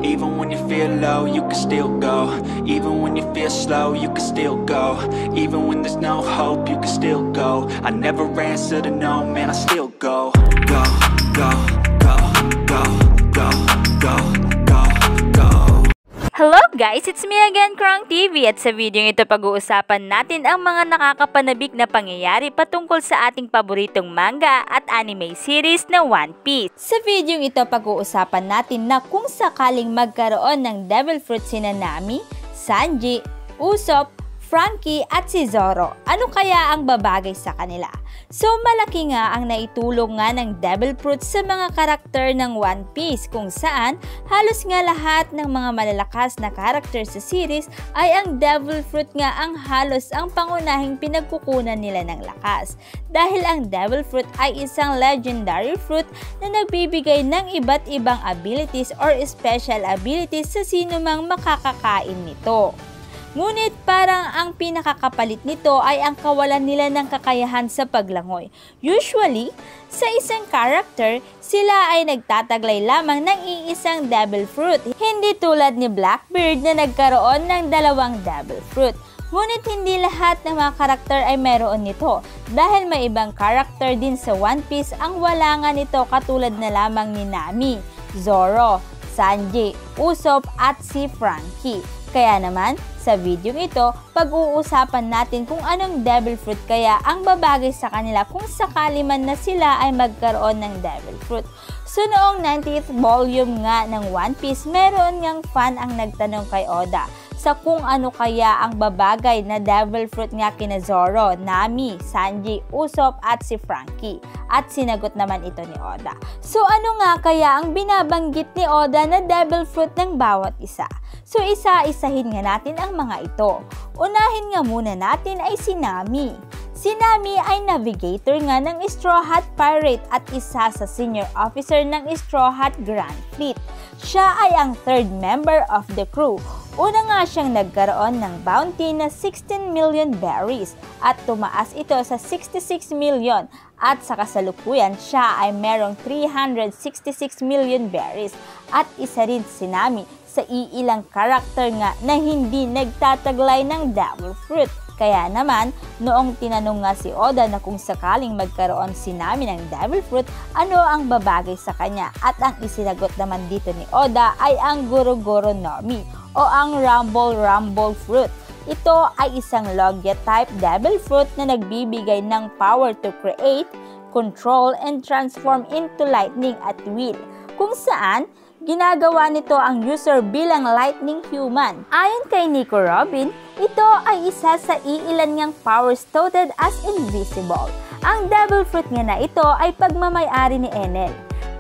Even when you feel low, you can still go. Even when you feel slow, you can still go. Even when there's no hope, you can still go. I never answer to no, man, I still go. Go, go, go, go, go, go, go, go. Hello guys! It's me again, Krang TV, at sa video ito pag-uusapan natin ang mga nakakapanabik na pangyayari patungkol sa ating paboritong manga at anime series na One Piece. Sa video ito pag-uusapan natin na kung sakaling magkaroon ng Devil Fruit sina Nami, Sanji, Usopp, Franky at si Zoro, ano kaya ang babagay sa kanila? So malaki nga ang naitulong nga ng Devil Fruit sa mga karakter ng One Piece, kung saan halos nga lahat ng mga malalakas na karakter sa series ay ang Devil Fruit nga ang halos ang pangunahing pinagkukunan nila ng lakas. Dahil ang Devil Fruit ay isang legendary fruit na nagbibigay ng iba't ibang abilities or special abilities sa sino mang makakakain nito. Ngunit parang ang pinakakapalit nito ay ang kawalan nila ng kakayahan sa paglangoy. Usually, sa isang character, sila ay nagtataglay lamang ng iisang Devil Fruit. Hindi tulad ni Blackbeard na nagkaroon ng dalawang Devil Fruit. Ngunit hindi lahat ng mga karakter ay meron nito, dahil may ibang karakter din sa One Piece ang wala nga nito, katulad na lamang ni Nami, Zoro, Sanji, Usopp at si Franky. Kaya naman, sa video ito, pag-uusapan natin kung anong Devil Fruit kaya ang babagay sa kanila kung sakali man na sila ay magkaroon ng Devil Fruit. So noong 90th volume nga ng One Piece, meron ngang fan ang nagtanong kay Oda sa kung ano kaya ang babagay na Devil Fruit nga kina Zoro, Nami, Sanji, Usopp at si Franky. At sinagot naman ito ni Oda. So ano nga kaya ang binabanggit ni Oda na Devil Fruit ng bawat isa? So isa-isahin nga natin ang mga ito. Unahin nga muna natin ay si Nami. Si Nami ay navigator nga ng Straw Hat Pirate at isa sa senior officer ng Straw Hat Grand Fleet. Siya ay ang third member of the crew. Una nga siyang nagkaroon ng bounty na 16 million berries at tumaas ito sa 66 million, at sa kasalukuyan siya ay merong 366 million berries, at isa rin si Nami sa iilang karakter nga na hindi nagtataglay ng Devil Fruit. Kaya naman, noong tinanong nga si Oda na kung sakaling magkaroon si Nami ng Devil Fruit, ano ang babagay sa kanya? At ang isinagot naman dito ni Oda ay ang Goro Goro Nami o ang Rumble Rumble Fruit. Ito ay isang Logia type Devil Fruit na nagbibigay ng power to create, control, and transform into lightning at will, kung saan ginagawa nito ang user bilang lightning human. Ayon kay Nico Robin, ito ay isa sa iilan niyang powers touted as invisible. Ang Devil Fruit nga na ito ay pagmamay-ari ni Enel.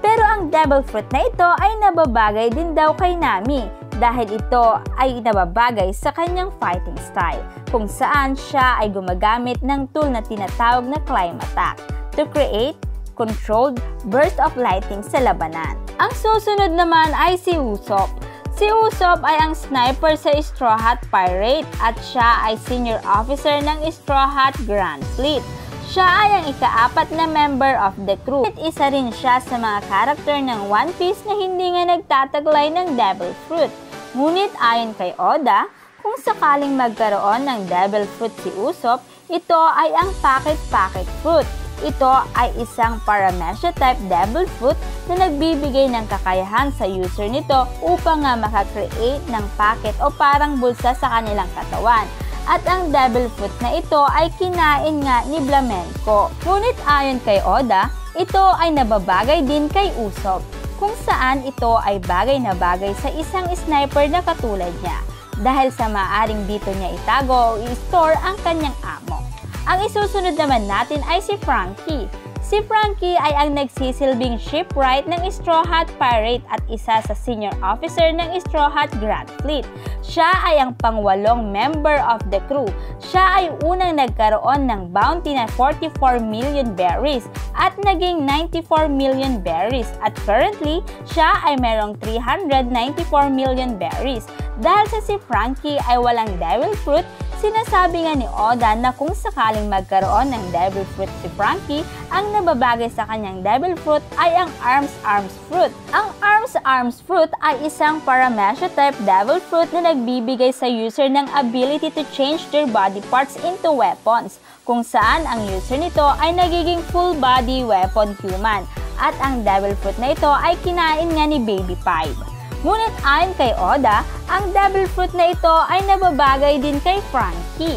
Pero ang Devil Fruit na ito ay nababagay din daw kay Nami, dahil ito ay nababagay sa kanyang fighting style, kung saan siya ay gumagamit ng tool na tinatawag na Climb Attack to create controlled burst of lighting sa labanan. Ang susunod naman ay si Usopp. Si Usopp ay ang sniper sa Straw Hat Pirate at siya ay senior officer ng Straw Hat Grand Fleet. Siya ay ang ika-4 na member of the crew at isa rin siya sa mga karakter ng One Piece na hindi nga nagtataglay ng Devil Fruit. Ngunit ayon kay Oda, kung sakaling magkaroon ng Devil Fruit si Usopp, ito ay ang Pocket Fruit. Ito ay isang Paramecia type Devil Fruit na nagbibigay ng kakayahan sa user nito upang nga makakreate ng packet o parang bulsa sa kanilang katawan. At ang Devil Fruit na ito ay kinain nga ni Flamenco. Ngunit ayon kay Oda, ito ay nababagay din kay Usopp, kung saan ito ay bagay na bagay sa isang sniper na katulad niya, dahil sa maaring dito niya itago o i-store ang kanyang amo. Ang isusunod naman natin ay si Franky. Si Franky ay ang nagsisilbing shipwright ng Straw Hat Pirate at isa sa senior officer ng Straw Hat Grand Fleet. Siya ay ang pang-8 member of the crew. Siya ay unang nagkaroon ng bounty na 44 million berries at naging 94 million berries, at currently, siya ay merong 394 million berries. Dahil sa si Franky ay walang Devil Fruit, sinasabi nga ni Oda na kung sakaling magkaroon ng Devil Fruit si Franky, ang nababagay sa kanyang Devil Fruit ay ang Arms Fruit. Ang Arms Ang Arms Fruit ay isang Paramecia type devil fruit na nagbibigay sa user ng ability to change their body parts into weapons, kung saan ang user nito ay nagiging full body weapon human. At ang devil fruit na ito ay kinain nga ni Baby Five. Ngunit ayon kay Oda, ang devil fruit na ito ay nababagay din kay Franky.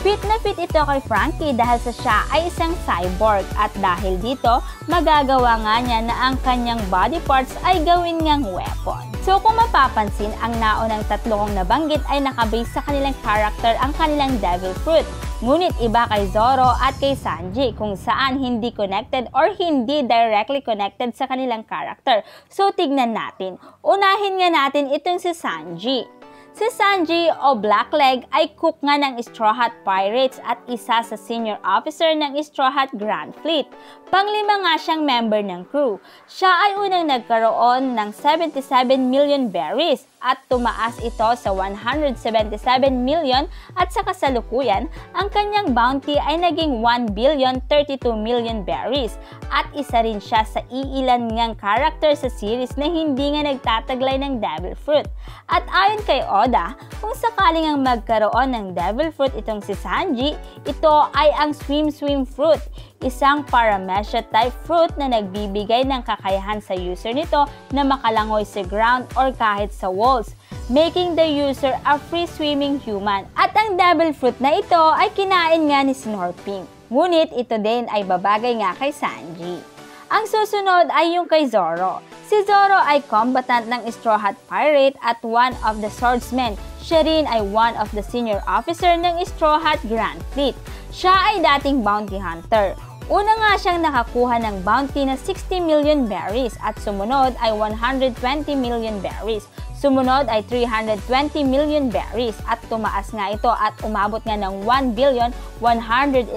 Fit na fit ito kay Franky dahil sa siya ay isang cyborg at dahil dito, magagawa nga niya na ang kanyang body parts ay gawin ngang weapon. So kung mapapansin, ang naunang tatlo kong nabanggit ay nakabase sa kanilang character ang kanilang devil fruit. Ngunit iba kay Zoro at kay Sanji kung saan hindi connected or hindi directly connected sa kanilang character. So tignan natin. Unahin nga natin itong si Sanji. Si Sanji o Blackleg ay cook nga ng Straw Hat Pirates at isa sa senior officer ng Straw Hat Grand Fleet. Panglima nga siyang member ng crew. Siya ay unang nagkaroon ng 77 million berries at tumaas ito sa 177 million at sa kasalukuyan, ang kanyang bounty ay naging 1 billion 32 million berries at isa rin siya sa iilan ngang character sa series na hindi nga nagtataglay ng devil fruit. At ayon kay Oda, kung sakaling ang magkaroon ng devil fruit itong si Sanji, ito ay ang Swim Fruit, isang Paramecia type fruit na nagbibigay ng kakayahan sa user nito na makalangoy sa ground or kahit sa walls, making the user a free-swimming human. At ang devil fruit na ito ay kinain nga ni Snorping. Ngunit ito din ay babagay nga kay Sanji. Ang susunod ay yung kay Zoro. Si Zoro ay combatant ng Straw Hat Pirate at one of the swordsmen. Siya rin ay one of the senior officer ng Straw Hat Grand Fleet. Siya ay dating bounty hunter. Una nga siyang nakakuha ng bounty na 60 million berries at sumunod ay 120 million berries. Sumunod ay 320 million berries at tumaas nga ito at umabot nga ng 1 billion 111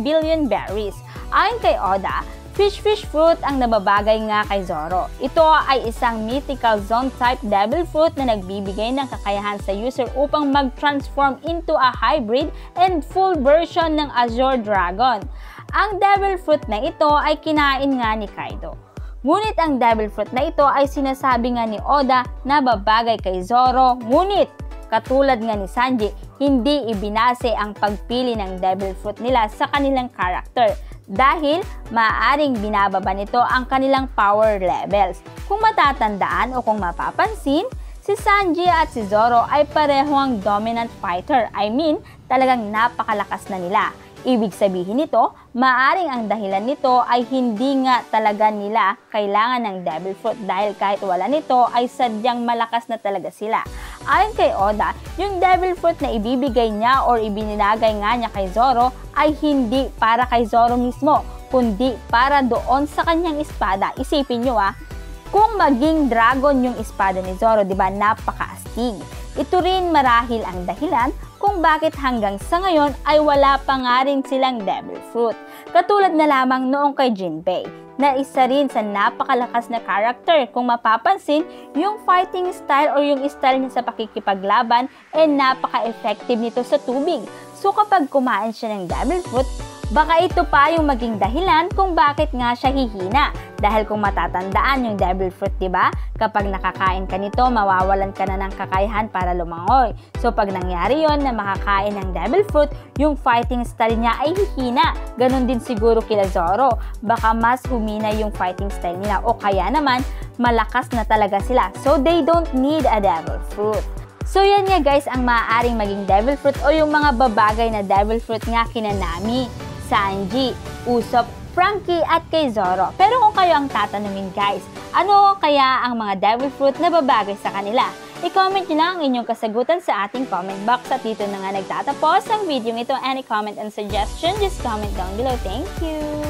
billion berries. Ayon kay Oda, Fish fruit ang nababagay nga kay Zoro. Ito ay isang mythical zone type devil fruit na nagbibigay ng kakayahan sa user upang mag-transform into a hybrid and full version ng Azure Dragon. Ang devil fruit na ito ay kinain nga ni Kaido. Ngunit ang devil fruit na ito ay sinasabi nga ni Oda na babagay kay Zoro, ngunit katulad nga ni Sanji, hindi ibinase ang pagpili ng devil fruit nila sa kanilang character dahil maaaring binababa nito ang kanilang power levels. Kung matatandaan o kung mapapansin, si Sanji at si Zoro ay pareho ang dominant fighter. I mean, talagang napakalakas na nila. Ibig sabihin nito, maaaring ang dahilan nito ay hindi nga talaga nila kailangan ng devil fruit dahil kahit wala nito ay sadyang malakas na talaga sila. Ayon kay Oda, yung devil fruit na ibibigay niya or ibininagay nga niya kay Zoro ay hindi para kay Zoro mismo, kundi para doon sa kanyang espada. Isipin nyo kung maging dragon yung espada ni Zoro, diba napaka-astig. Ito rin marahil ang dahilan kung bakit hanggang sa ngayon ay wala pa nga rin silang devil fruit. Katulad na lamang noong kay Jinbei, na isa rin sa napakalakas na character. Kung mapapansin, yung fighting style o yung style niya sa pakikipaglaban ay napaka-effective nito sa tubig. So kapag kumain siya ng devil fruit, baka ito pa yung maging dahilan kung bakit nga siya hihina. Dahil kung matatandaan yung devil fruit, diba? Kapag nakakain ka nito, mawawalan ka na ng kakayahan para lumangoy. So pag nangyari yon na makakain ng devil fruit, yung fighting style niya ay hihina. Ganon din siguro kila Zoro. Baka mas humina yung fighting style nila o kaya naman malakas na talaga sila. So they don't need a devil fruit. So yan nga guys ang maaaring maging devil fruit o yung mga babagay na devil fruit nga kina Nami, Sanji, Usopp, Franky at kay Zoro. Pero kung kayo ang tatanungin guys, ano kaya ang mga devil fruit na babagay sa kanila? I-comment nyo lang ang inyong kasagutan sa ating comment box at dito na nga nagtatapos ang video ito. Any comment and suggestion, just comment down below. Thank you!